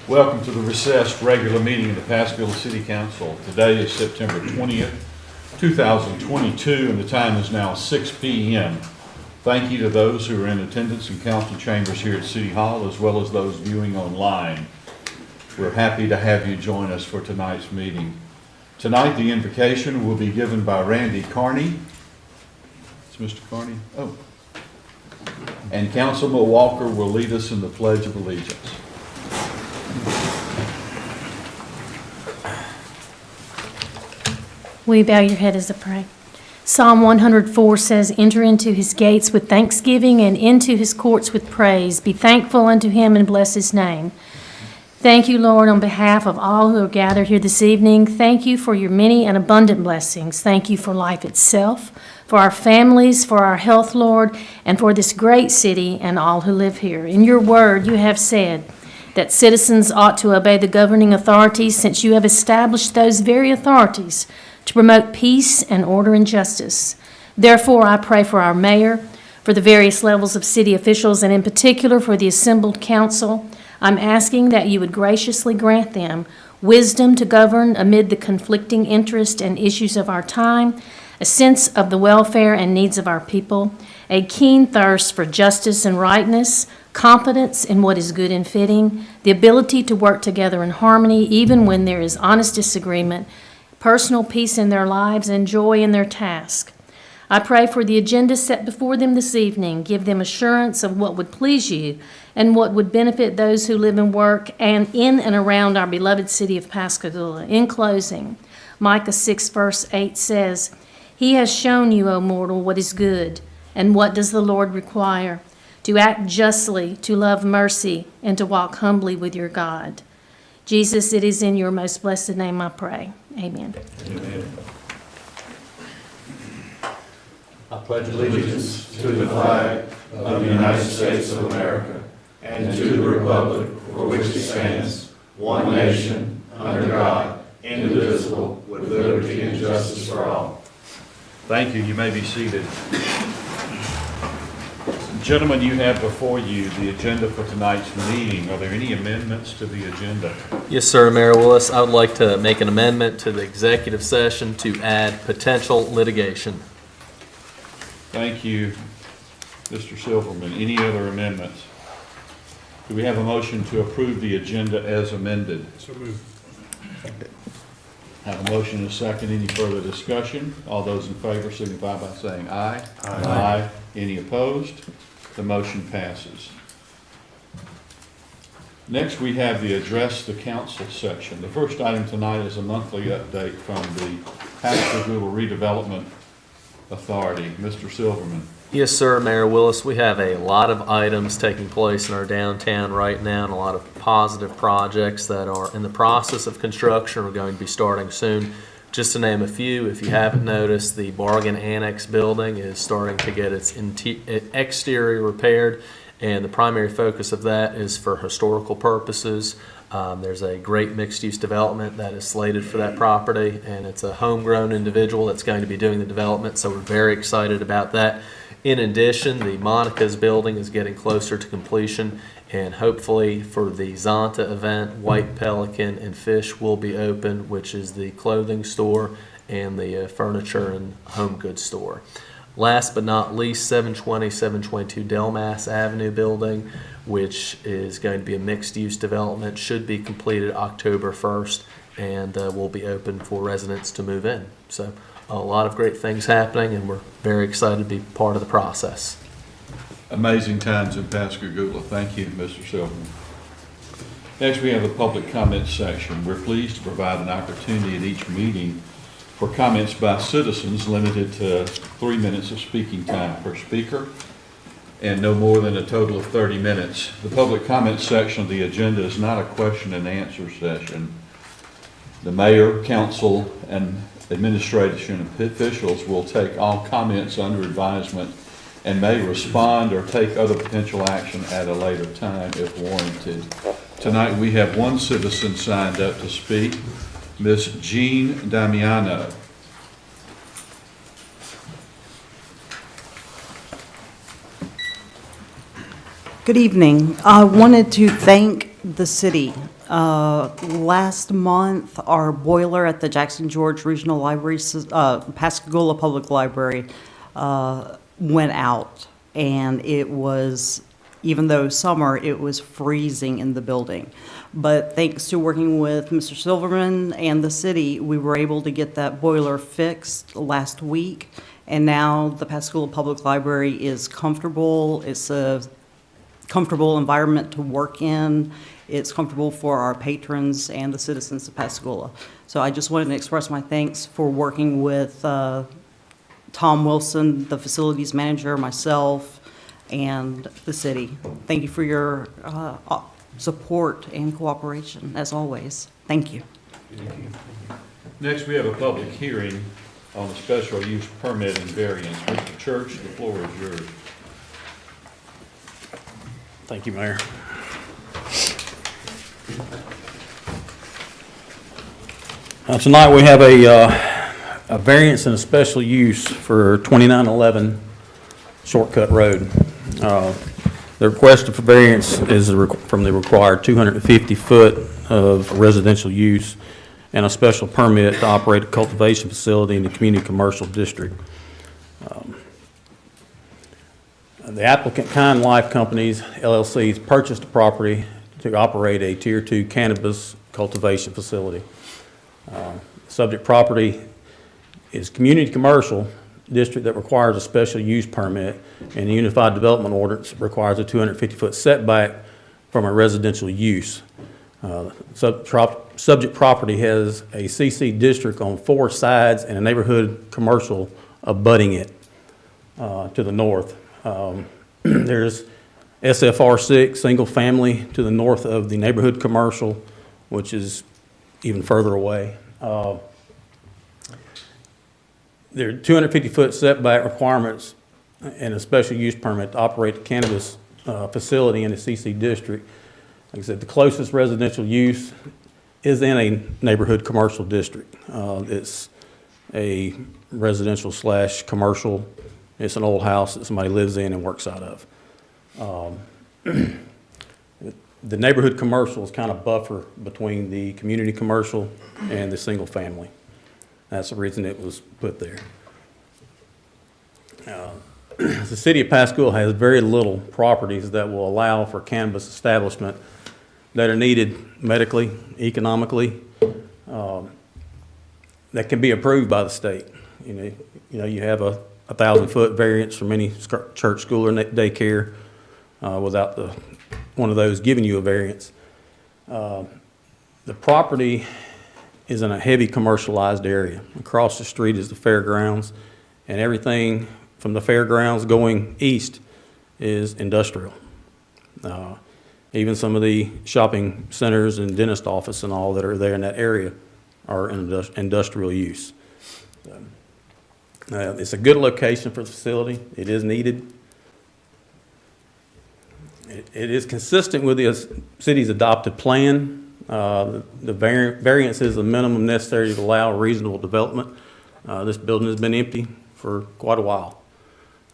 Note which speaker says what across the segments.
Speaker 1: Welcome to the recessed regular meeting of the Pascagoula City Council. Today is September 20th, 2022, and the time is now 6 p.m. Thank you to those who are in attendance in council chambers here at City Hall, as well as those viewing online. We're happy to have you join us for tonight's meeting. Tonight, the invocation will be given by Randy Carney. It's Mr. Carney. Oh. And Councilman Walker will lead us in the Pledge of Allegiance.
Speaker 2: Will you bow your head as I pray? Psalm 104 says, "Enter into his gates with thanksgiving and into his courts with praise. Be thankful unto him and bless his name." Thank you, Lord, on behalf of all who are gathered here this evening. Thank you for your many and abundant blessings. Thank you for life itself, for our families, for our health, Lord, and for this great city and all who live here. In your word, you have said that citizens ought to obey the governing authorities, since you have established those very authorities to promote peace and order and justice. Therefore, I pray for our mayor, for the various levels of city officials, and in particular for the assembled council. I'm asking that you would graciously grant them wisdom to govern amid the conflicting interests and issues of our time, a sense of the welfare and needs of our people, a keen thirst for justice and rightness, confidence in what is good and fitting, the ability to work together in harmony even when there is honest disagreement, personal peace in their lives, and joy in their task. I pray for the agenda set before them this evening. Give them assurance of what would please you and what would benefit those who live and work and in and around our beloved city of Pascagoula. In closing, Micah 6 verse 8 says, "He has shown you, O mortal, what is good, and what does the Lord require? To act justly, to love mercy, and to walk humbly with your God." Jesus, it is in your most blessed name I pray. Amen.
Speaker 1: Amen.
Speaker 3: I pledge allegiance to the flag of the United States of America and to the republic for which it stands, one nation, under God, indivisible, with liberty and justice for all.
Speaker 1: Thank you. You may be seated. Gentlemen, you have before you the agenda for tonight's meeting. Are there any amendments to the agenda?
Speaker 4: Yes, sir, Mayor Willis. I would like to make an amendment to the executive session to add potential litigation.
Speaker 1: Thank you, Mr. Silverman. Any other amendments? Do we have a motion to approve the agenda as amended?
Speaker 5: So moved.
Speaker 1: Have a motion and a second. Any further discussion? All those in favor signify by saying aye.
Speaker 5: Aye.
Speaker 1: Aye. Any opposed? The motion passes. Next, we have the Address the Council section. The first item tonight is a monthly update from the Pascagoula Redevelopment Authority. Mr. Silverman.
Speaker 4: Yes, sir, Mayor Willis. We have a lot of items taking place in our downtown right now and a lot of positive projects that are in the process of construction or going to be starting soon. Just to name a few, if you haven't noticed, the Bargain Annex building is starting to get its exterior repaired, and the primary focus of that is for historical purposes. There's a great mixed-use development that is slated for that property, and it's a homegrown individual that's going to be doing the development, so we're very excited about that. In addition, the Monica's building is getting closer to completion, and hopefully for the Zonta event, White Pelican and Fish will be open, which is the clothing store and the furniture and home goods store. Last but not least, 720, 722 Delmas Avenue building, which is going to be a mixed-use development, should be completed October 1st and will be open for residents to move in. So a lot of great things happening, and we're very excited to be part of the process.
Speaker 1: Amazing times in Pascagoula. Thank you, Mr. Silverman. Next, we have the public comments section. We're pleased to provide an opportunity at each meeting for comments by citizens, limited to 3 minutes of speaking time per speaker and no more than a total of 30 minutes. The public comments section of the agenda is not a question and answer session. The mayor, council, and administration officials will take all comments under advisement and may respond or take other potential action at a later time if warranted. Tonight we have one citizen signed up to speak, Ms. Jean Damiano.
Speaker 6: Good evening. I wanted to thank the city
Speaker 5: Last month, our boiler at the Jackson George Regional Library, Pascagoula Public Library, went out. And it was, even though summer, it was freezing in the building. But thanks to working with Mr. Silverman and the city, we were able to get that boiler fixed last week. And now the Pascagoula Public Library is comfortable. It's a comfortable environment to work in. It's comfortable for our patrons and the citizens of Pascagoula. So I just wanted to express my thanks for working with Tom Wilson, the facilities manager, myself, and the city. Thank you for your support and cooperation, as always. Thank you.
Speaker 1: Next, we have a public hearing on the special use permit and variance. Mr. Church, the floor is yours.
Speaker 6: Thank you, Mayor. Tonight we have a variance and a special use for 2911 Shortcut Road. The request for variance is from the required 250 foot of residential use and a special permit to operate a cultivation facility in the community commercial district. The applicant, Kind Life Companies, LLCs, purchased the property to operate a Tier 2 cannabis cultivation facility. Subject property is community commercial district that requires a special use permit, and the Unified Development Ordinance requires a 250-foot setback from a residential use. Subject property has a CC district on 4 sides and a neighborhood commercial abutting it to the north. There's SFR 6, single family, to the north of the neighborhood commercial, which is even further away. There are 250-foot setback requirements and a special use permit to operate the cannabis facility in the CC district. Like I said, the closest residential use is in a neighborhood commercial district. It's a residential / commercial. It's an old house that somebody lives in and works out of. The neighborhood commercial is kind of buffer between the community commercial and the single family. That's the reason it was put there. The city of Pascagoula has very little properties that will allow for cannabis establishment that are needed medically, economically, that can be approved by the state. You know, you have a 1,000-foot variance from any church, school, or daycare without one of those giving you a variance. The property is in a heavy commercialized area. Across the street is the fairgrounds, and everything from the fairgrounds going east is industrial. Even some of the shopping centers and dentist office and all that are there in that area are in industrial use. It's a good location for the facility. It is needed. It is consistent with the city's adopted plan. The variance is the minimum necessary to allow reasonable development. This building has been empty for quite a while.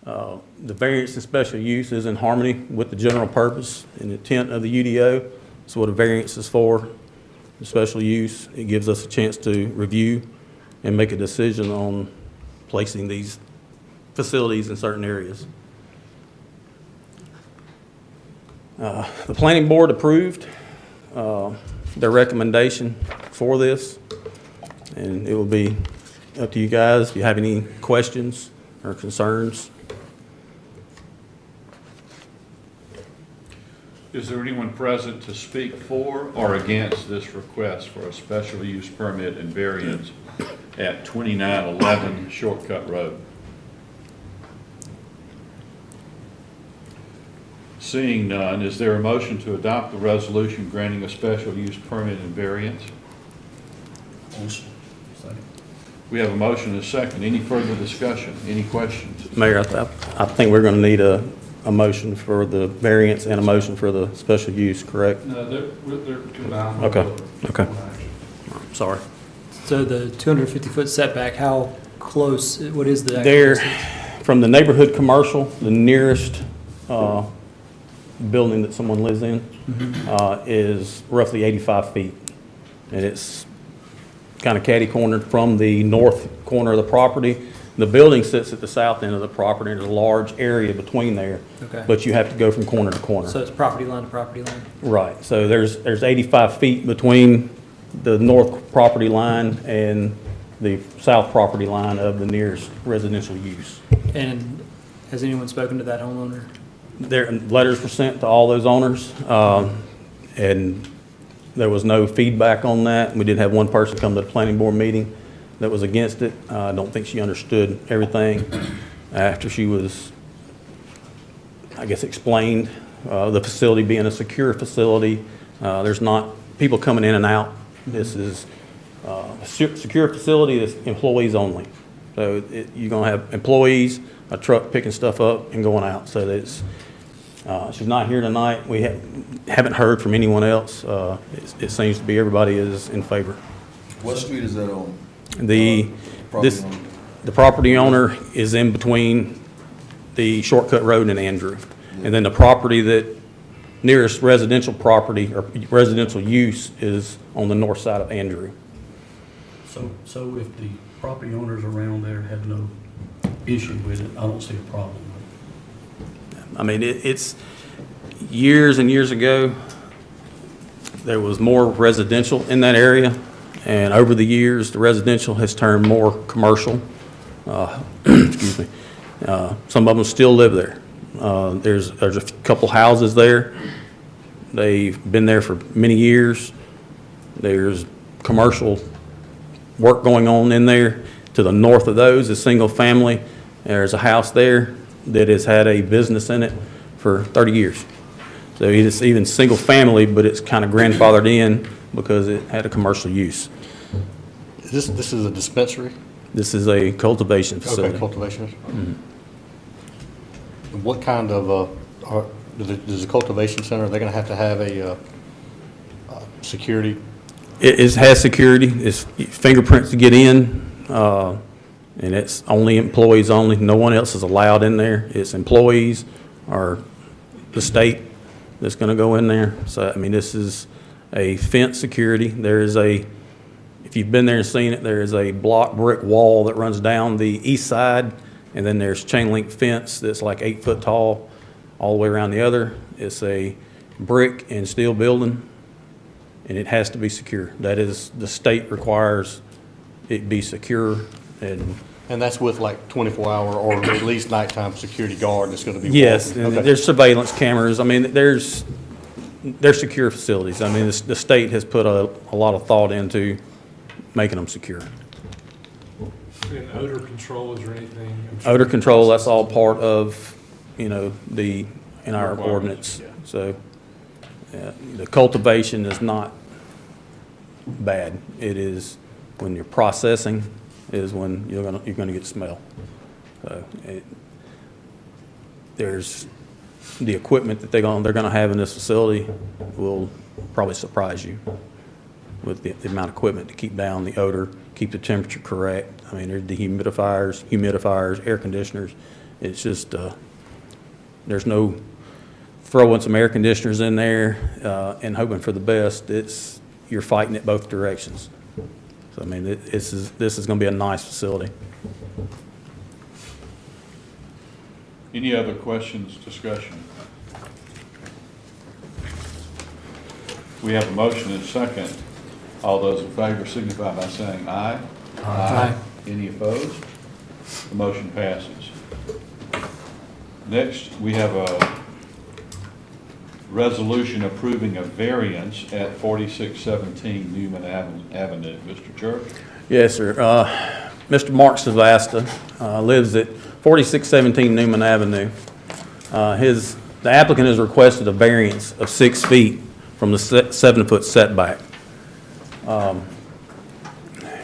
Speaker 6: The variance and special use is in harmony with the general purpose and intent of the UDO. That's what a variance is for. The special use, it gives us a chance to review and make a decision on placing these facilities in certain areas. The planning board approved their recommendation for this, and it will be up to you guys if you have any questions or concerns.
Speaker 1: Is there anyone present to speak for or against this request for a special use permit and variance at 2911 Shortcut Road? Seeing none, is there a motion to adopt the resolution granting a special use permit and variance?
Speaker 3: Motion. Second.
Speaker 1: We have a motion and a second. Any further discussion? Any questions?
Speaker 6: Mayor, I think we're going to need a motion for the variance and a motion for the special use, correct?
Speaker 1: No, they're combined.
Speaker 6: Okay. Sorry.
Speaker 7: So the 250-foot setback, how close, what is the?
Speaker 6: There, from the neighborhood commercial, the nearest building that someone lives in is roughly 85 feet. And it's kind of catty-cornered from the north corner of the property. The building sits at the south end of the property, and there's a large area between there.
Speaker 7: Okay.
Speaker 6: But you have to go from corner to corner.
Speaker 7: So it's property line to property line?
Speaker 6: Right, so there's 85 feet between the north property line and the south property line of the nearest residential use.
Speaker 7: And has anyone spoken to that homeowner?
Speaker 6: Letters were sent to all those owners, and there was no feedback on that. We did have one person come to the planning board meeting that was against it. I don't think she understood everything after she was, I guess, explained the facility being a secure facility. There's not people coming in and out. This is a secure facility that's employees only. So you're going to have employees, a truck picking stuff up and going out. So that's, she's not here tonight. We haven't heard from anyone else. It seems to be everybody is in favor.
Speaker 3: What street is that on?
Speaker 6: The
Speaker 3: Property owner.
Speaker 6: property owner is in between the Shortcut Road and Andrew. And then the property that nearest residential property or residential use is on the north side of Andrew.
Speaker 8: So if the property owners around there have no issue with it, I don't see a problem with it.
Speaker 6: I mean, it's years and years ago, there was more residential in that area. And over the years, the residential has turned more commercial. Excuse me. Some of them still live there. There's a couple houses there. They've been there for many years. There's commercial work going on in there. To the north of those is single family. There's a house there that has had a business in it for 30 years. So it's even single family, but it's kind of grandfathered in because it had a commercial use.
Speaker 9: This is a dispensary?
Speaker 6: This is a cultivation facility.
Speaker 9: Okay, cultivation. What kind of, does the cultivation center, they're going to have a security?
Speaker 6: It has security. It's fingerprints to get in, and it's only employees only. No one else is allowed in there. It's employees or the state that's going to go in there. So, I mean, this is a fence security. There is a, if you've been there and seen it, there is a block brick wall that runs down the east side, and then there's chain link fence that's like 8 foot tall all the way around the other. It's a brick and steel building, and it has to be secure. That is, the state requires it be secure, and
Speaker 9: that's with like 24-hour or at least nighttime security guard that's going to be
Speaker 6: yes,
Speaker 9: walking.
Speaker 6: and
Speaker 9: Okay.
Speaker 6: there's surveillance cameras. I mean, they're secure facilities. I mean, the state has put a lot of thought into making them secure.
Speaker 10: And odor control, is there anything? I'm sure
Speaker 6: Odor control, that's all part of, in our
Speaker 10: Requirements,
Speaker 6: ordinance.
Speaker 10: yeah.
Speaker 6: So, the cultivation is not bad. It is, when you're processing, is when you're gonna get smell. So, there's, the equipment that they're gonna have in this facility will probably surprise you with the amount of equipment to keep down the odor, keep the temperature correct. I mean, there's humidifiers, air conditioners. It's just, there's no throwing some air conditioners in there and hoping for the best. You're fighting it both directions. So, I mean, this is going to be a nice facility.
Speaker 1: Any other questions, discussion? We have a motion and a second. All those in favor signify by saying aye.
Speaker 7: Aye.
Speaker 1: Any opposed? The motion passes. Next, we have a resolution approving a variance at 4617 Newman Avenue. Mr. Church?
Speaker 6: Yes, sir. Mr. Mark Savasta lives at 4617 Newman Avenue. The applicant has requested a variance of 6 feet from the 7-foot setback.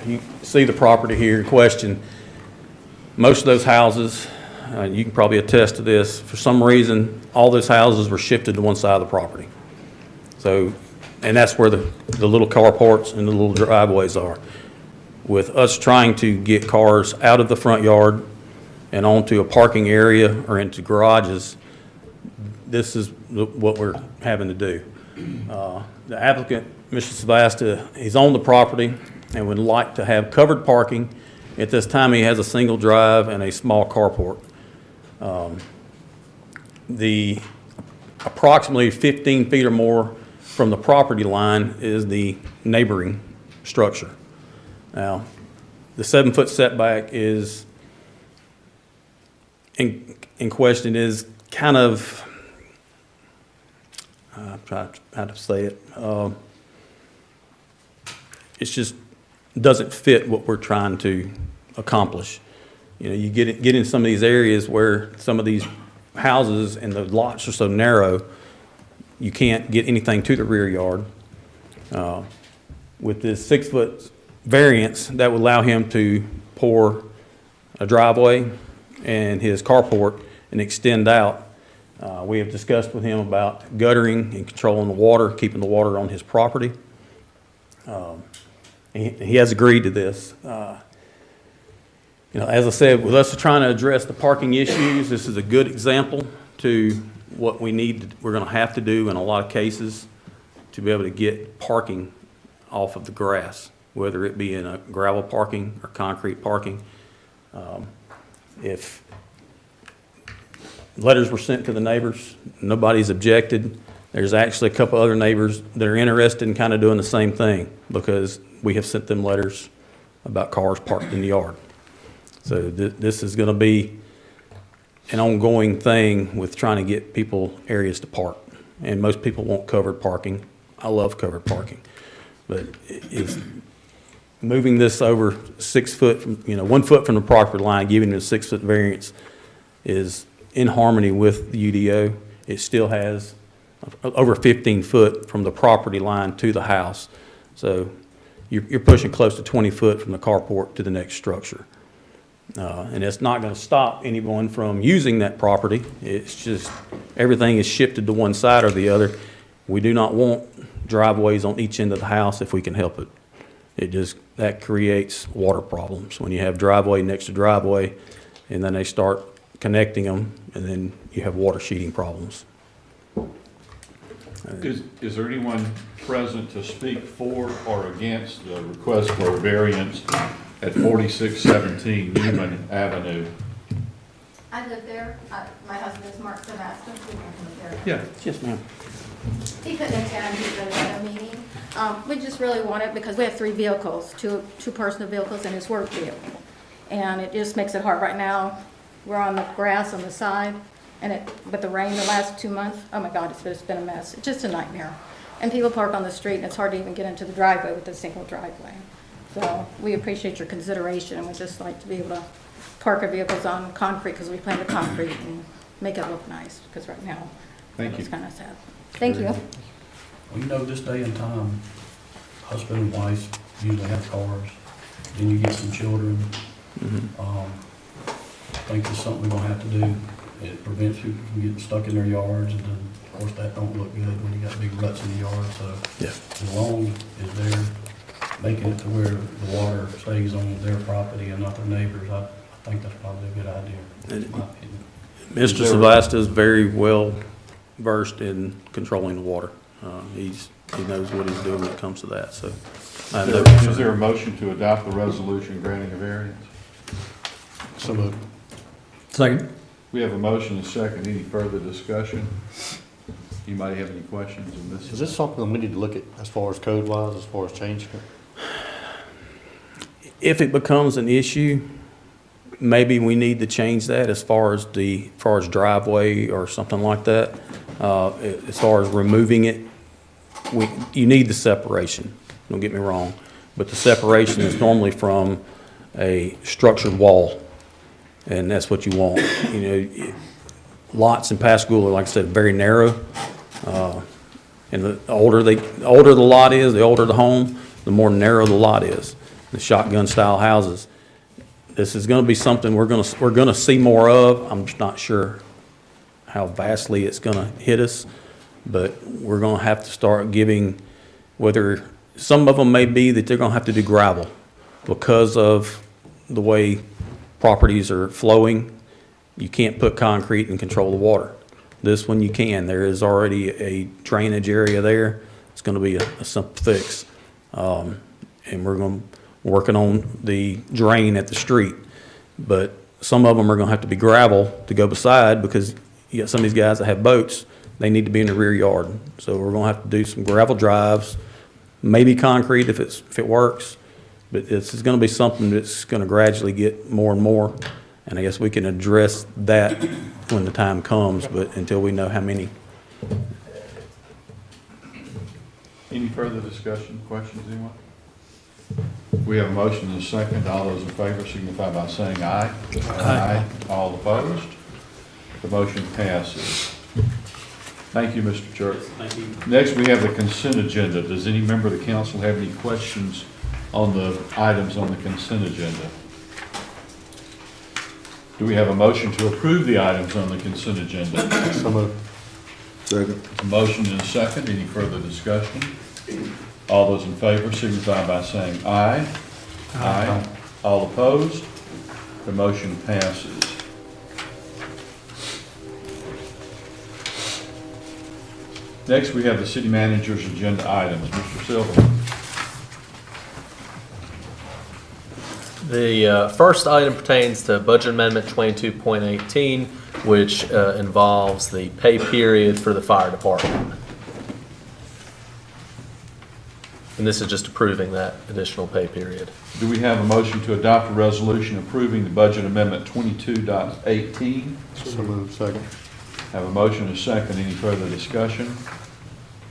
Speaker 6: You see the property here in question. Most of those houses, you can probably attest to this, for some reason, all those houses were shifted to one side of the property. So, and that's where the little carports and the little driveways are. With us trying to get cars out of the front yard and onto a parking area or into garages, this is what we're having to do. The applicant, Mr. Savasta, is on the property and would like to have covered parking. At this time, he has a single drive and a small carport. The approximately 15 feet or more from the property line is the neighboring structure. Now, the 7-foot setback is in question is kind of, I'm trying how to say it. It's just doesn't fit what we're trying to accomplish. You know, you get in some of these areas where some of these houses and the lots are so narrow, you can't get anything to the rear yard. With this 6-foot variance, that would allow him to pour a driveway and his carport and extend out. We have discussed with him about guttering and controlling the water, keeping the water on his property. He has agreed to this. You know, as I said, with us trying to address the parking issues, this is a good example to what we're going to have to do in a lot of cases to be able to get parking off of the grass, whether it be in a gravel parking or concrete parking. If letters were sent to the neighbors, nobody's objected. There's actually a couple other neighbors that are interested in kind of doing the same thing because we have sent them letters about cars parked in the yard. So this is going to be an ongoing thing with trying to get people areas to park. And most people want covered parking. I love covered parking. But it's moving this over 6 foot, from, 1 foot from the property line, giving it a 6-foot variance is in harmony with the UDO. It still has over 15 foot from the property line to the house. So you're pushing close to 20 foot from the carport to the next structure. And it's not going to stop anyone from using that property. It's just everything is shifted to one side or the other. We do not want driveways on each end of the house if we can help it. That creates water problems when you have driveway next to driveway and then they start connecting them and then you have water sheeting problems.
Speaker 1: Is there anyone present to speak for or against the request for a variance at 4617 Newman Avenue?
Speaker 11: I live there. My husband is Mark Sebastian. We live there.
Speaker 1: Yeah.
Speaker 6: Yes, ma'am.
Speaker 11: He couldn't attend. He's at a meeting. We just really want it because we have 3 vehicles, two personal vehicles and his work vehicle. And it just makes it hard right now. We're on the grass on the side, and with the rain the last 2 months, oh my God, it's been a mess. It's just a nightmare. And people park on the street, and it's hard to even get into the driveway with a single driveway. So we appreciate your consideration, and we'd just like to be able to park our vehicles on concrete because we plan to concrete and make it look nice, because right now it's kind of sad. Thank you.
Speaker 8: Well, this day and time, husband and wife usually have cars, then you get some children. I think it's something we're gonna have to do. It prevents people from getting stuck in their yards, and then, of course, that don't look good when you got big ruts in the yard, so.
Speaker 6: Yeah.
Speaker 8: As long as they're making it to where the water stays on their property and not their neighbors, I think that's probably a good idea, in my opinion.
Speaker 6: Mr. Savasta is very well versed in controlling the water. He knows what he's doing when it comes to that, so.
Speaker 1: Is there a motion to adopt the resolution granting a variance?
Speaker 9: So moved.
Speaker 7: Second.
Speaker 1: We have a motion and a second. Any further discussion? You might have any questions on this?
Speaker 9: Is this something we need to look at as far as code-wise, as far as changing it?
Speaker 6: If it becomes an issue, maybe we need to change that as far as driveway or something like that. As far as removing it, you need the separation. Don't get me wrong, but the separation is normally from a structured wall, and that's what you want. Lots in Pascagoula, like I said, very narrow. And the older the lot is, the older the home, the more narrow the lot is. The shotgun style houses. This is going to be something we're going to see more of. I'm just not sure how vastly it's going to hit us, but we're going to have to start giving, whether some of them may be that they're going to have to do gravel because of the way properties are flowing. You can't put concrete and control the water. This one you can. There is already a drainage area there. It's going to be a simple fix. And we're working on the drain at the street. But some of them are going to have to be gravel to go beside, because you got some of these guys that have boats, they need to be in the rear yard. So we're going to have to do some gravel drives, maybe concrete if it works. But it's going to be something that's going to gradually get more and more. And I guess we can address that when the time comes, but until we know how many.
Speaker 1: Any further discussion, questions, anyone? We have a motion and a second. All those in favor signify by saying aye. Aye. All opposed? The motion passes. Thank you, Mr. Church.
Speaker 8: Thank you.
Speaker 1: Next, we have the consent agenda. Does any member of the council have any questions on the items on the consent agenda? Do we have a motion to approve the items on the consent agenda?
Speaker 9: So moved.
Speaker 3: Second.
Speaker 1: A motion and a second. Any further discussion? All those in favor signify by saying aye. Aye. All opposed? The motion passes. Next, we have the city manager's agenda items. Mr. Silverman.
Speaker 4: The first item pertains to Budget Amendment 22.18, which involves the pay period for the fire department. And this is just approving that additional pay period.
Speaker 1: Do we have a motion to adopt a resolution approving the Budget Amendment 22.18?
Speaker 9: So moved. Second.
Speaker 1: Have a motion and a second. Any further discussion?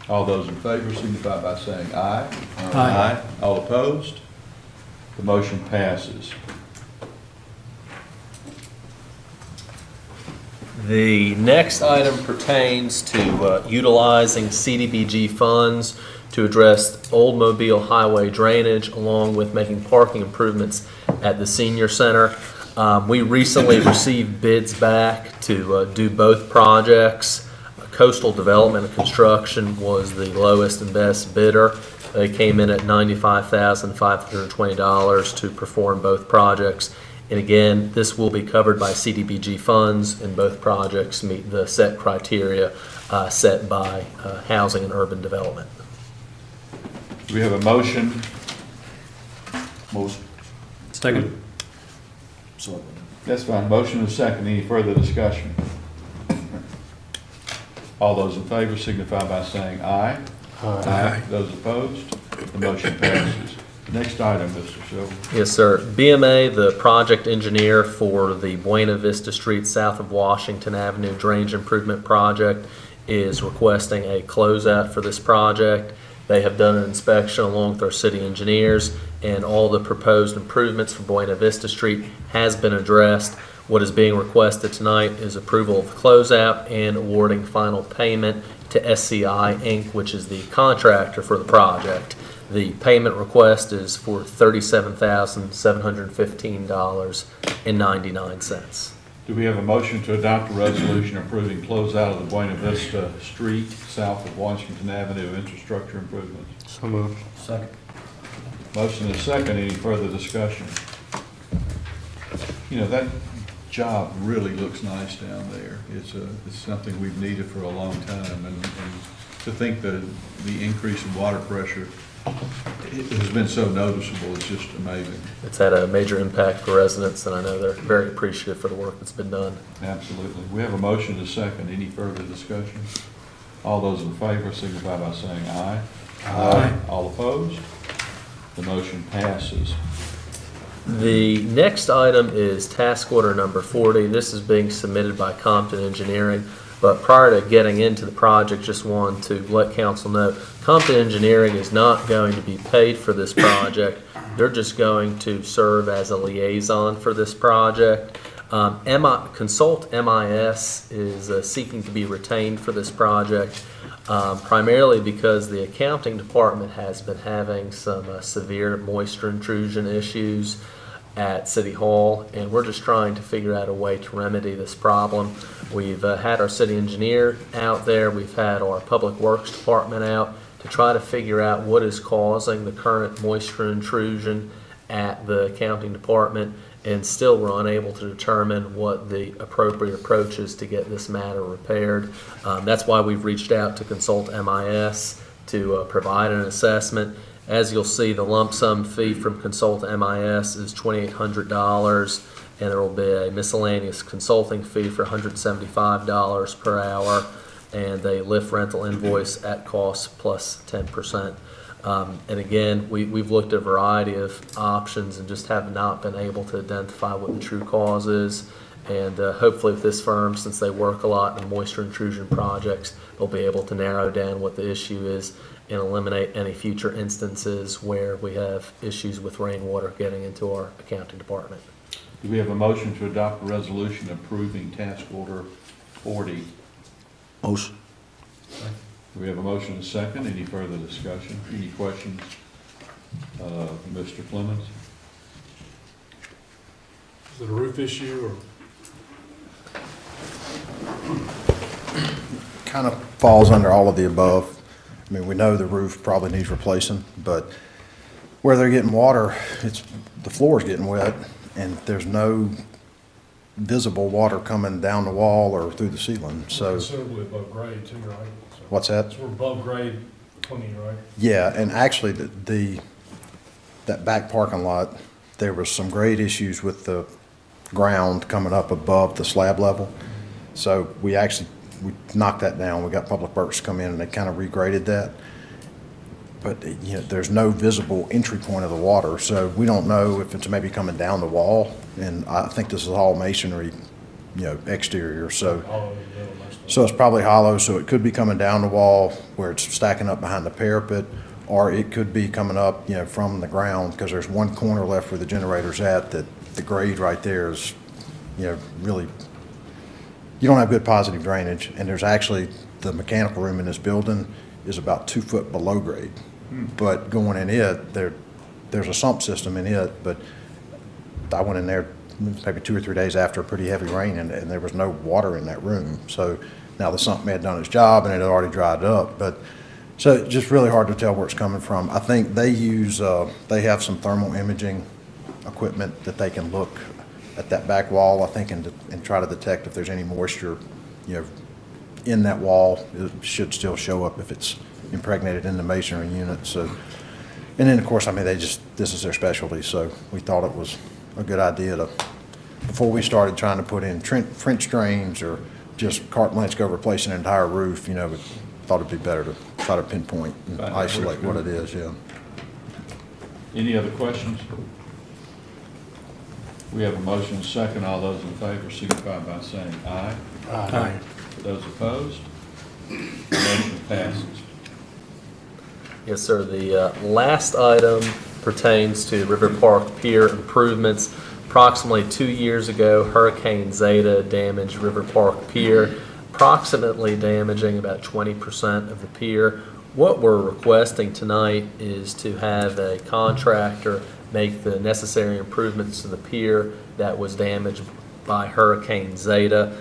Speaker 1: All those in favor signify by saying aye.
Speaker 7: Aye.
Speaker 1: All opposed? The motion passes.
Speaker 4: The next item pertains to utilizing CDBG funds to address Old Mobile Highway drainage, along with making parking improvements at the senior center. We recently received bids back to do both projects. Coastal Development and Construction was the lowest and best bidder. They came in at $95,520 to perform both projects. And again, this will be covered by CDBG funds, and both projects meet the set criteria set by Housing and Urban Development.
Speaker 1: Do we have a motion?
Speaker 3: Motion.
Speaker 7: Second.
Speaker 3: Second.
Speaker 1: That's fine. Motion and a second. Any further discussion? All those in favor signify by saying aye. Aye. Those opposed? The motion passes. Next item, Mr. Silver.
Speaker 4: Yes, sir. BMA, the project engineer for the Buena Vista Street south of Washington Avenue Drainage Improvement Project, is requesting a closeout for this project. They have done an inspection along with our city engineers, and all the proposed improvements for Buena Vista Street has been addressed. What is being requested tonight is approval of the closeout and awarding final payment to SCI Inc., which is the contractor for the project. The payment request is for $37,715.99.
Speaker 1: Do we have a motion to adopt a resolution approving closeout of the Buena Vista Street south of Washington Avenue infrastructure improvements?
Speaker 9: So moved.
Speaker 3: Second.
Speaker 1: Motion and a second. Any further discussion? You know, that job really looks nice down there. It's something we've needed for a long time, and to think that the increase in water pressure, it has been so noticeable. It's just amazing.
Speaker 4: It's had a major impact for residents, and I know they're very appreciative for the work that's been done.
Speaker 1: Absolutely. We have a motion and a second. Any further discussion? All those in favor signify by saying aye. Aye. All opposed? The motion passes.
Speaker 4: The next item is task order number 40. This is being submitted by Compton Engineering. But prior to getting into the project, just wanted to let council know, Compton Engineering is not going to be paid for this project. They're just going to serve as a liaison for this project. Consult MIS is seeking to be retained for this project, primarily because the accounting department has been having some severe moisture intrusion issues at City Hall, and we're just trying to figure out a way to remedy this problem. We've had our city engineer out there, we've had our public works department out to try to figure out what is causing the current moisture intrusion at the accounting department, and still we're unable to determine what the appropriate approach is to get this matter repaired. That's why we've reached out to Consult MIS to provide an assessment. As you'll see, the lump sum fee from Consult MIS is $2,800, and there will be a miscellaneous consulting fee for $175 per hour, and a lift rental invoice at cost plus 10%. And again, we've looked at a variety of options and just have not been able to identify what the true cause is. And hopefully with this firm, since they work a lot in moisture intrusion projects, they'll be able to narrow down what the issue is and eliminate any future instances where we have issues with rainwater getting into our accounting department.
Speaker 1: Do we have a motion to adopt a resolution approving task order 40?
Speaker 6: Motion.
Speaker 1: Do we have a motion and a second? Any further discussion? Any questions? Mr. Clemens?
Speaker 10: Is it a roof issue or?
Speaker 3: Kind of falls under all of the above. I mean, we know the roof probably needs replacing, but where they're getting water, the floor's getting wet, and there's no visible water coming down the wall or through the ceiling, so.
Speaker 10: Considerably above grade too, right? So
Speaker 3: What's that?
Speaker 10: we're above grade 20, right?
Speaker 3: Yeah, and actually, that back parking lot, there was some grade issues with the ground coming up above the slab level. So we knocked that down. We got Public Works to come in and they kind of regraded that. But, you know, there's no visible entry point of the water, so we don't know if it's maybe coming down the wall. And I think this is all masonry, you know, exterior, so. So it's probably hollow, so it could be coming down the wall where it's stacking up behind the parapet, or it could be coming up, you know, from the ground, because there's one corner left where the generator's at that the grade right there is, you know, really, you don't have good positive drainage, and there's actually, the mechanical room in this building is about 2 foot below grade. But going in it, there's a sump system in it, but I went in there maybe 2 or 3 days after a pretty heavy rain, and there was no water in that room. So now the sump may have done its job and it had already dried up, but so it's just really hard to tell where it's coming from. I think they use, they have some thermal imaging equipment that they can look at that back wall, I think, and try to detect if there's any moisture, you know, in that wall. It should still show up if it's impregnated in the masonry unit. So, and then of course, I mean, this is their specialty, so we thought it was a good idea to, before we started trying to put in French drains or just carte blanche go replace an entire roof, you know, we thought it'd be better to try to pinpoint and isolate what it is, yeah.
Speaker 1: Any other questions? We have a motion and a second. All those in favor signify by saying aye.
Speaker 8: Aye.
Speaker 1: Those opposed? Motion passes.
Speaker 4: Yes, sir. The last item pertains to River Park Pier improvements. Approximately 2 years ago, Hurricane Zeta damaged River Park Pier, approximately damaging about 20% of the pier. What we're requesting tonight is to have a contractor make the necessary improvements to the pier that was damaged by Hurricane Zeta.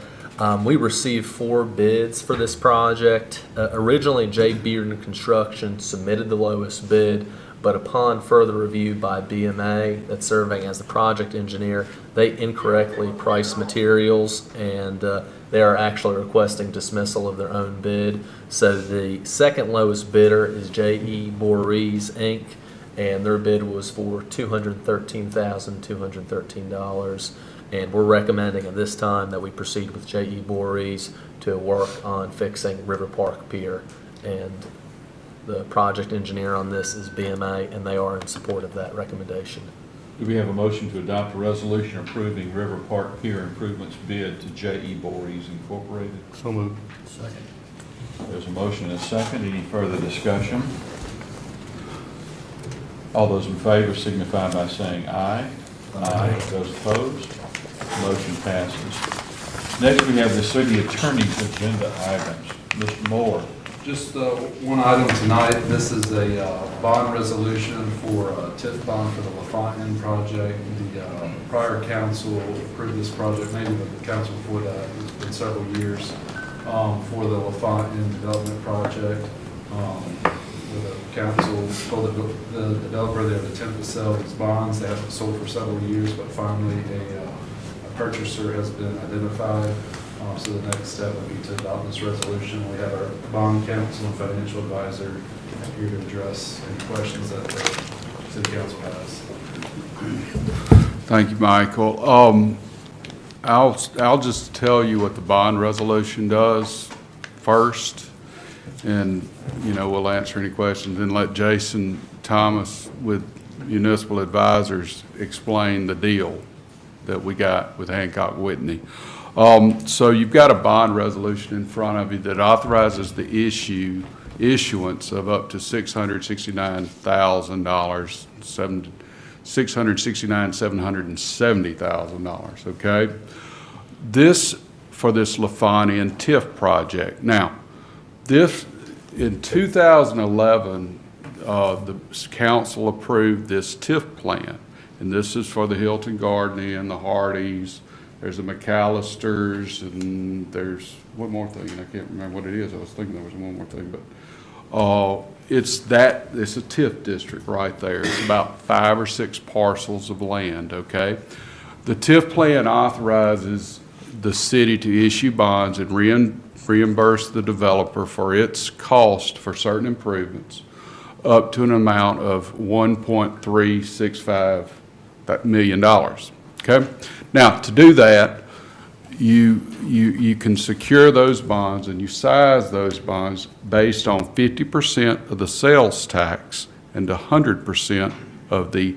Speaker 4: We received 4 bids for this project. Originally, J. Bearden Construction submitted the lowest bid, but upon further review by BMA, that's serving as the project engineer, they incorrectly priced materials, and they are actually requesting dismissal of their own bid. So the second lowest bidder is J.E. Voorhees, Inc., and their bid was for $213,213. And we're recommending at this time that we proceed with J.E. Voorhees to work on fixing River Park Pier. And the project engineer on this is BMA, and they are in support of that recommendation.
Speaker 1: Do we have a motion to adopt a resolution approving River Park Pier improvements bid to J.E. Voorhees Incorporated?
Speaker 8: So moved.
Speaker 10: Second.
Speaker 1: There's a motion and a second. Any further discussion? All those in favor signify by saying aye. Aye. Those opposed? Motion passes. Next, we have the city attorney's agenda items. Mr. Moore.
Speaker 12: Just one item tonight. This is a bond resolution for a TIF bond for the LaFontaine project. The prior council approved this project, maybe the council before that. It's been several years for the LaFontaine development project. the council told the developer they would attempt to sell these bonds. They haven't sold for several years, but finally a purchaser has been identified. So the next step would be to adopt this resolution. We have our bond counsel and financial advisor here to address any questions that the city council has.
Speaker 13: Thank you, Michael. I'll just tell you what the bond resolution does first, and, you know, we'll answer any questions, and let Jason Thomas with Municipal Advisors explain the deal that we got with Hancock Whitney. So you've got a bond resolution in front of you that authorizes the issuance of up to $669,000, $669,770,000, okay? This, for this Lafanian TIF project. Now, this, in 2011, the council approved this TIF plan, and this is for the Hilton Garden Inn, the Hardys, there's the McAllisters, and there's one more thing, and I can't remember what it is. I was thinking there was one more thing, but it's a TIF district right there. It's about 5 or 6 parcels of land, okay? The TIF plan authorizes the city to issue bonds and reimburse the developer for its cost for certain improvements up to an amount of $1.365 million, okay? Now, to do that, you can secure those bonds and you size those bonds based on 50% of the sales tax and 100% of the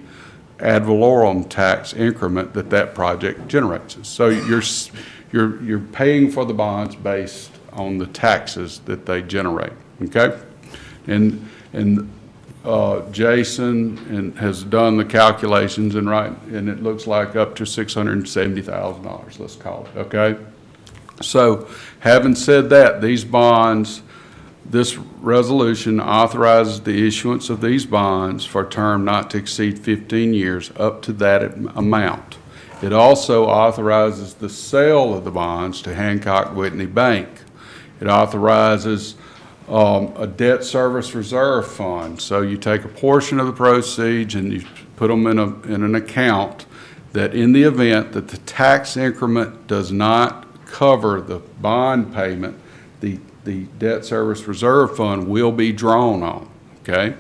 Speaker 13: ad valorem tax increment that project generates. So you're paying for the bonds based on the taxes that they generate, okay? And Jason has done the calculations and it looks like up to $670,000, let's call it, okay? So having said that, these bonds, this resolution authorizes the issuance of these bonds for a term not to exceed 15 years up to that amount. It also authorizes the sale of the bonds to Hancock Whitney Bank. It authorizes a debt service reserve fund. So you take a portion of the proceeds and you put them in an account that in the event that the tax increment does not cover the bond payment, the debt service reserve fund will be drawn on, okay?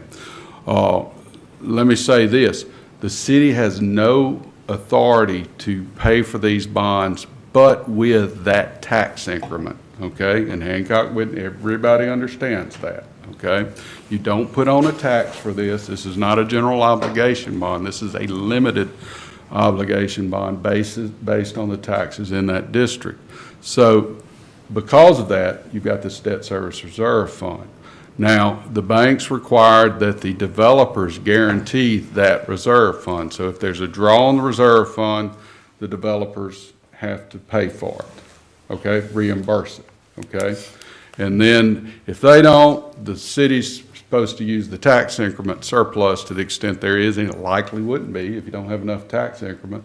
Speaker 13: Let me say this. The city has no authority to pay for these bonds but with that tax increment. Okay, and Hancock Whitney, everybody understands that, okay? You don't put on a tax for this. This is not a general obligation bond. This is a limited obligation bond based on the taxes in that district. So because of that, you've got this debt service reserve fund. Now, the banks required that the developers guarantee that reserve fund. So if there's a draw on the reserve fund, the developers have to pay for it. Okay, reimburse it, okay? And then if they don't, the city's supposed to use the tax increment surplus to the extent there is, and it likely wouldn't be if you don't have enough tax increment,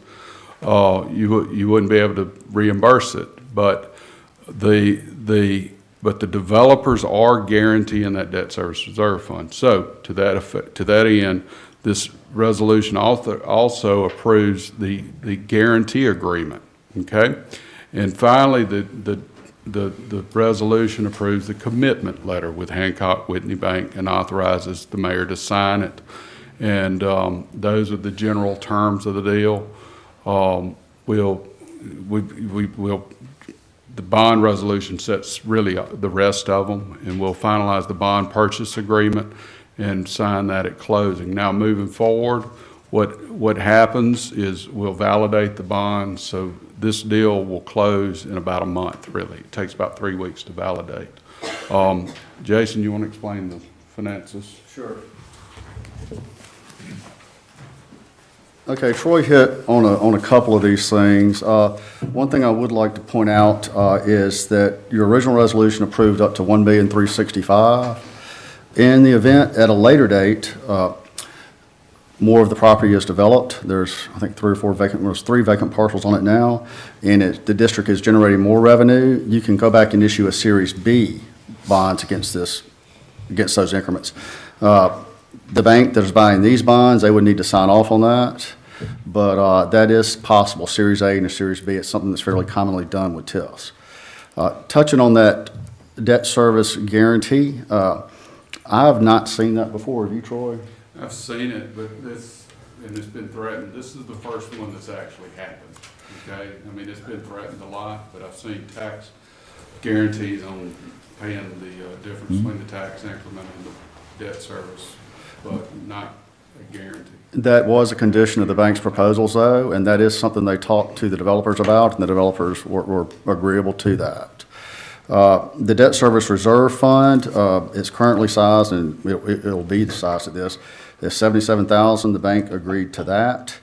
Speaker 13: you wouldn't be able to reimburse it. But the developers are guaranteeing that debt service reserve fund. So to that effect, to that end, this resolution also approves the guarantee agreement, okay? And finally, the resolution approves the commitment letter with Hancock Whitney Bank and authorizes the mayor to sign it. And those are the general terms of the deal. The bond resolution sets really the rest of them, and we'll finalize the bond purchase agreement and sign that at closing. Now, moving forward, what happens is we'll validate the bond, so this deal will close in about a month, really. It takes about 3 weeks to validate. Jason, you want to explain the finances?
Speaker 9: Sure. Okay, Troy hit on a couple of these things. One thing I would like to point out is that your original resolution approved up to $1,365,000. In the event at a later date, more of the property is developed. There's, I think, 3 vacant parcels on it now, and the district is generating more revenue. You can go back and issue a Series B bonds against those increments. The bank that is buying these bonds, they would need to sign off on that, but that is possible, Series A and a Series B. It's something that's fairly commonly done with TIFs. Touching on that debt service guarantee, I have not seen that before. Have you, Troy?
Speaker 13: I've seen it, but and it's been threatened. This is the first one that's actually happened, okay? I mean, it's been threatened a lot, but I've seen tax guarantees on paying the difference between the tax increment and the debt service, but not a guarantee.
Speaker 9: That was a condition of the bank's proposals, though, and that is something they talked to the developers about, and the developers were agreeable to that. The debt service reserve fund is currently sized, and it'll be the size of this, is $77,000. The bank agreed to that.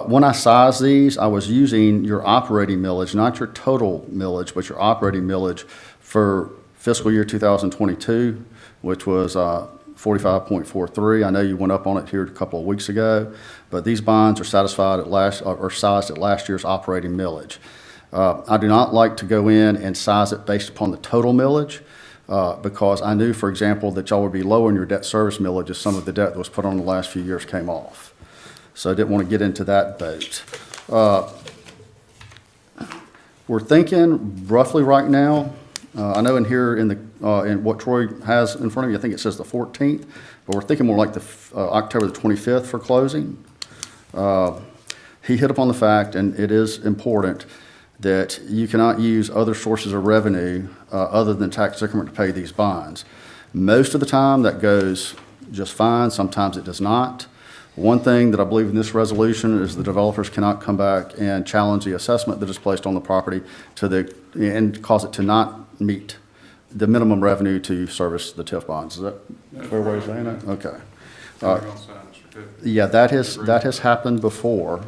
Speaker 9: When I sized these, I was using your operating millage, not your total millage, but your operating millage for fiscal year 2022, which was 45.43. I know you went up on it here a couple of weeks ago, but these bonds are satisfied at sized at last year's operating millage. I do not like to go in and size it based upon the total millage, because I knew, for example, that y'all would be low on your debt service millage if some of the debt that was put on the last few years came off. So I didn't want to get into that boat. We're thinking roughly right now, I know in here in what Troy has in front of you, I think it says the 14th, but we're thinking more like the October the 25th for closing. He hit upon the fact, and it is important, that you cannot use other sources of revenue other than tax increment to pay these bonds. Most of the time that goes just fine, sometimes it does not. One thing that I believe in this resolution is the developers cannot come back and challenge the assessment that is placed on the property and cause it to not meet the minimum revenue to service the TIF bonds. Is that a fair way of saying that? Okay. Yeah, that has happened before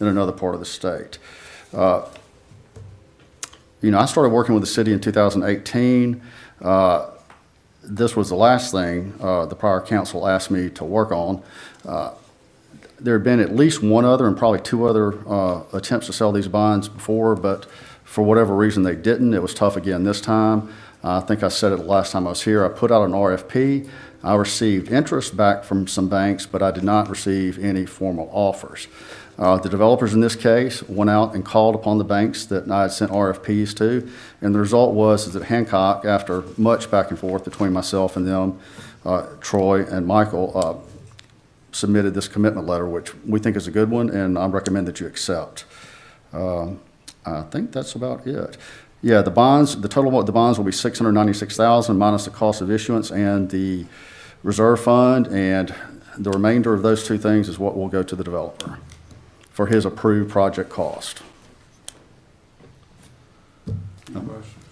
Speaker 9: in another part of the state. I started working with the city in 2018. This was the last thing the prior council asked me to work on. There had been at least one other and probably two other attempts to sell these bonds before, but for whatever reason they didn't. It was tough again this time. I think I said it the last time I was here. I put out an RFP. I received interest back from some banks, but I did not receive any formal offers. The developers in this case went out and called upon the banks that I had sent RFPs to, and the result was that Hancock, after much back and forth between myself and them, Troy and Michael, submitted this commitment letter, which we think is a good one, and I recommend that you accept. I think that's about it. Yeah, the bonds, the total of the bonds will be $696,000 minus the cost of issuance and the reserve fund, and the remainder of those two things is what will go to the developer for his approved project cost.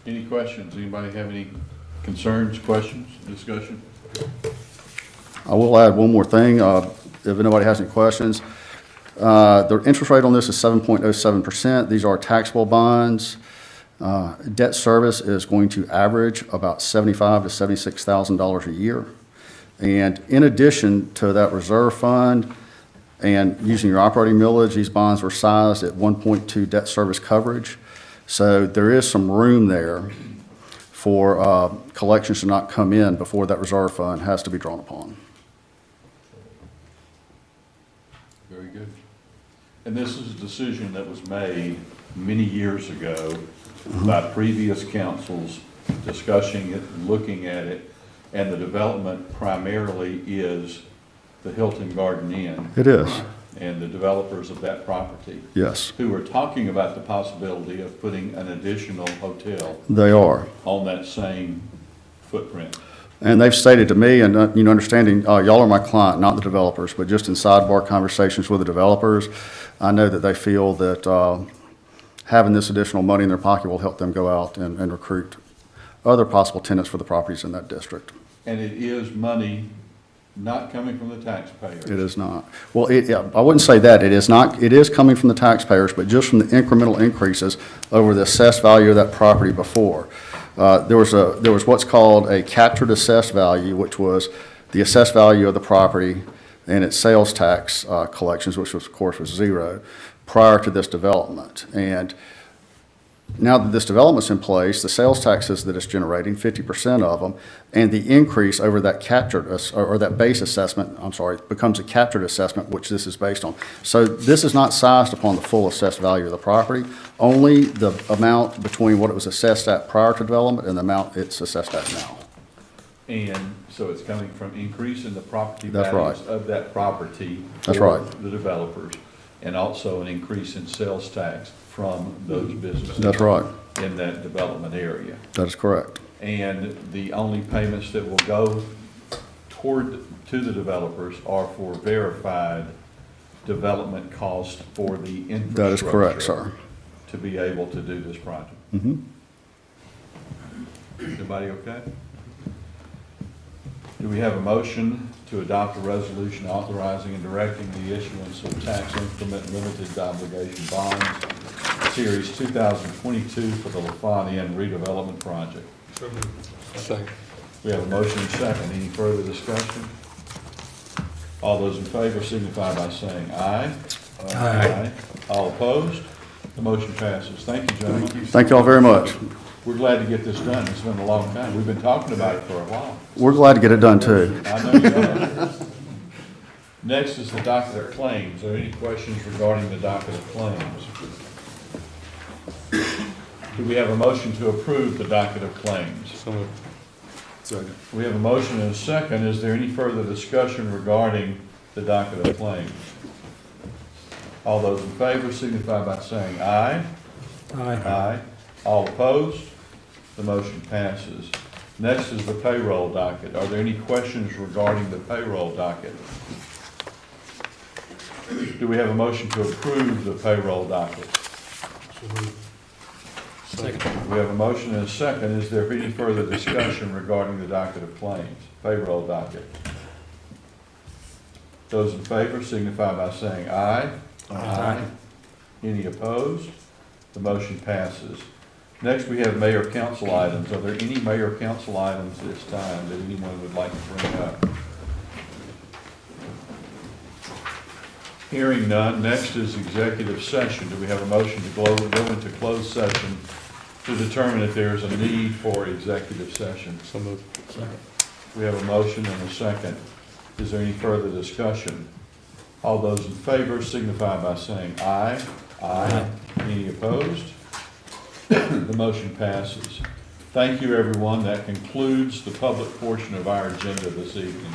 Speaker 1: Any questions? Anybody have any concerns, questions, discussion?
Speaker 9: I will add one more thing, if anybody has any questions. The interest rate on this is 7.07%. These are taxable bonds. Debt service is going to average about $75,000 to $76,000 a year. And in addition to that reserve fund and using your operating millage, these bonds were sized at 1.2 debt service coverage. So there is some room there for collections to not come in before that reserve fund has to be drawn upon.
Speaker 1: Very good. And this is a decision that was made many years ago by previous councils discussing it, looking at it, and the development primarily is the Hilton Garden Inn.
Speaker 9: It is.
Speaker 1: And the developers of that property.
Speaker 9: Yes.
Speaker 1: Who are talking about the possibility of putting an additional hotel.
Speaker 9: They are.
Speaker 1: On that same footprint.
Speaker 9: And they've stated to me, and understanding, y'all are my client, not the developers, but just in sidebar conversations with the developers, I know that they feel that having this additional money in their pocket will help them go out and recruit other possible tenants for the properties in that district.
Speaker 1: And it is money not coming from the taxpayers.
Speaker 9: It is not. Well, I wouldn't say that. It is not. It is coming from the taxpayers, but just from the incremental increases over the assessed value of that property before. There was what's called a captured assessed value, which was the assessed value of the property and its sales tax collections, which was, of course was zero prior to this development. And now that this development's in place, the sales taxes that it's generating, 50% of them, and the increase over that captured, or that base assessment, I'm sorry, becomes a captured assessment, which this is based on. So this is not sized upon the full assessed value of the property, only the amount between what it was assessed at prior to development and the amount it's assessed at now.
Speaker 1: And so it's coming from increasing the property
Speaker 9: That's
Speaker 1: values
Speaker 9: right.
Speaker 1: of that property.
Speaker 9: That's
Speaker 1: for
Speaker 9: right.
Speaker 1: the developers, and also an increase in sales tax from those businesses.
Speaker 9: That's right.
Speaker 1: In that development area.
Speaker 9: That is correct.
Speaker 1: And the only payments that will go to the developers are for verified development costs for the infrastructure.
Speaker 9: That is correct, sir.
Speaker 1: To be able to do this project.
Speaker 9: Mm-hmm.
Speaker 1: Everybody okay? Do we have a motion to adopt a resolution authorizing and directing the issuance of tax increment limited obligation bonds, Series 2022 for the LaFont Inn redevelopment project?
Speaker 10: Second.
Speaker 1: We have a motion and second. Any further discussion? All those in favor signify by saying aye. Aye. All opposed? The motion passes. Thank you, gentlemen.
Speaker 9: Thank you all very much.
Speaker 1: We're glad to get this done. It's been a long time. We've been talking about it for a while.
Speaker 9: We're glad to get it done, too.
Speaker 1: I know you are. Next is the docket of claims. Are there any questions regarding the docket of claims? Do we have a motion to approve the docket of claims?
Speaker 10: So moved. Second.
Speaker 1: We have a motion and a second. Is there any further discussion regarding the docket of claims? All those in favor signify by saying aye.
Speaker 7: Aye.
Speaker 1: Aye. All opposed? The motion passes. Next is the payroll docket. Are there any questions regarding the payroll docket? Do we have a motion to approve the payroll docket?
Speaker 10: So moved. Second.
Speaker 1: We have a motion and a second. Is there any further discussion regarding the docket of claims, payroll docket? Those in favor signify by saying aye. Aye. Any opposed? The motion passes. Next, we have mayor council items. Are there any mayor council items this time that anyone would like to bring up? Hearing none, next is executive session. Do we have a motion to go into closed session to determine if there is a need for executive session?
Speaker 10: So moved. Second.
Speaker 1: We have a motion and a second. Is there any further discussion? All those in favor signify by saying aye. Aye. Any opposed? The motion passes. Thank you, everyone. That concludes the public portion of our agenda this evening.